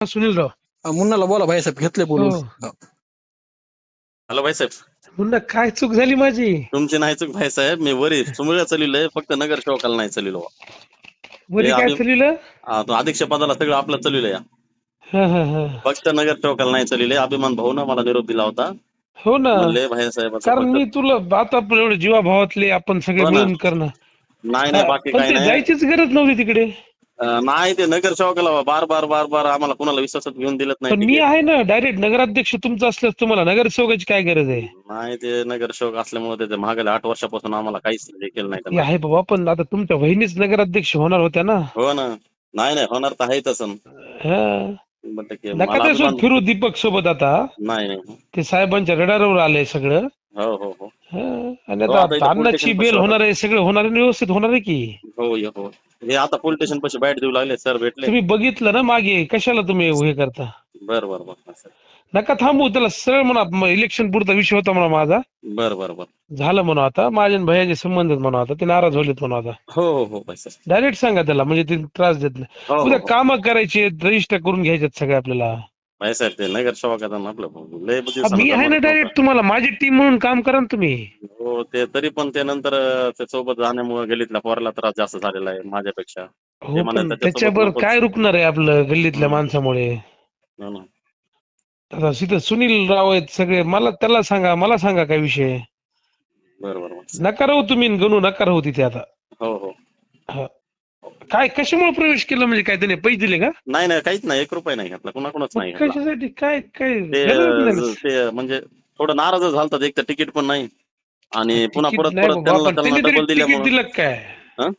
सुनीलराव. मुन्नाला बोला भाईसाहेब, घेतले बोलून. हो. हॅलो भाईसाहेब, मुन्ना, काय चूक झाली माझी? तुमची नाही चूक भाईसाहेब. मी वरी चुमळ्या चाललोय, फक्त नगर सेवकाला नाही चाललो. वरी काय चाललं? तो अध्यक्ष पदाला सगळं आपलं चाललोय. हा हा हा. फक्त नगर सेवकाला नाही चाललोय. अभिमान भाऊन मला निरोप दिला होता. हो ना, म्हणले भाईसाहेब कारण मी तुला आता आपण एवढे जीवाभावातले आपण सगळे हो ना. मिळून करणं. नाही बाकी पण काही ते नाही. जायचीच गरज नव्हती तिकडे. नाही ते नगर सेवकाला बार बार आम्हाला कुणाला विश्वासात घेऊन दिलत नाही पण मी तिकीट. आहे ना, डायरेक्ट नगराध्यक्ष तुमचं असल्यास तुम्हाला नगरसेवकाची काय गरज आहे? नाही ते नगर सेवक असल्यामुळे ते मागल्या 8 वर्षापासून आम्हाला काहीच हे केलं नाही हे त्यांना. आहे बाबा, पण आता तुमच्या बहिणीच नगराध्यक्ष होणार होत्या ना. हो ना. नाही होणार तर आहे तसं. हा. 100% नका मला त्यासोबत अभिमान. फिरू दीपक सोबत आता. नाही. ते साहेबांच्या रडारवर आलंय सगळं. हो. हा. आणि हो, आता आता इथं पोलीस अन्नाची स्टेशन बेल पाशी होणार आहे, सगळं होणार आहे, व्यवस्थित होणार आहे की. हो. हे आता पोलीस स्टेशन पाशी बाईट देऊ लागले, सर भेटले. तुम्ही बघितलं ना मागे, कशाला तुम्ही हे करता? बर. नका थांबू, त्याला सरळ म्हणा इलेक्शन पुरता विषय होता म्हणा माझा. बर. झालं म्हणा आता, माझ्या आणि भैयाचे संबंध आहेत म्हणा आता, ते नाराज झालेत म्हणा आता. हो पैसा. डायरेक्ट सांगा त्याला, म्हणजे ते त्रास देत नाही. हो उद्या कामं करायची, रजिस्टर करून घ्यायच्यात सगळे आपल्याला. साहेब ते नगर सेवक आता आपलं लय मी आहे ना डायरेक्ट, तुम्हाला माझी टीम म्हणून काम करा ना तुम्ही. हो ते तरी पण ते नंतर ते सोबत जाण्यामुळे गल्लीतल्या पोराला त्रास जास्त झालेला आहे माझ्यापेक्षा. हो, पण त्याच्यावर काय रुकणार आहे आपलं गल्लीतल्या माणसामुळे? हो ना. आता तिथं सुनील राव आहेत सगळे, त्याला सांगा, मला सांगा काय विषय. बरोबर. नका राहू तुम्ही, गणू नका राहू तिथे आता. हो. हा. काय कशामुळे प्रवेश केला, म्हणजे काय त्याने पैसे दिले का? नाही काहीच नाही, 1 रुपया नाही घातला, कुणाकुणाच नाही घातला. कशासाठी? काय गरज नाही. ते म्हणजे थोडं नाराज झालतात, एक तर तिकीट पण नाही आणि पुन्हा तिकीट परत नाही बाबा, त्यांना पण त्यांनी तरी डबल तिकीट दिल्यामुळे. दिलं काय? हं?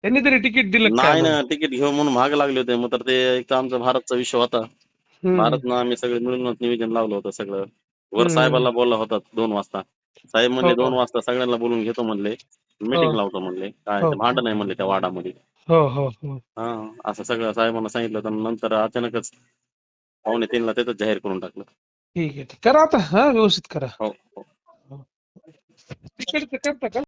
त्यांनी तरी तिकीट दिलं नाही काय? ना, तिकीट घेऊन म्हणून महाग लागले होते. मग तर ते एक तर आमचा भारतचा विषय होता. भारतनं आम्ही सगळे मिळूनच नियोजन लावलं होतं सगळं. वर साहेबाला बोलला होता 2 वाजता. साहेब म्हणले 2 वाजता सगळ्यांना बोलून घेतो म्हणले, मीटिंग लावतो म्हणले. काय ते भांडण आहे म्हणले त्या वाडामध्ये. हो. हा, असं सगळं साहेबांना सांगितलं. तर नंतर अचानकच 2:45ला तिथंच जाहीर करून टाकलं. ठीक आहे, करा आता. हा, व्यवस्थित करा. हो. तिकडचं करता का?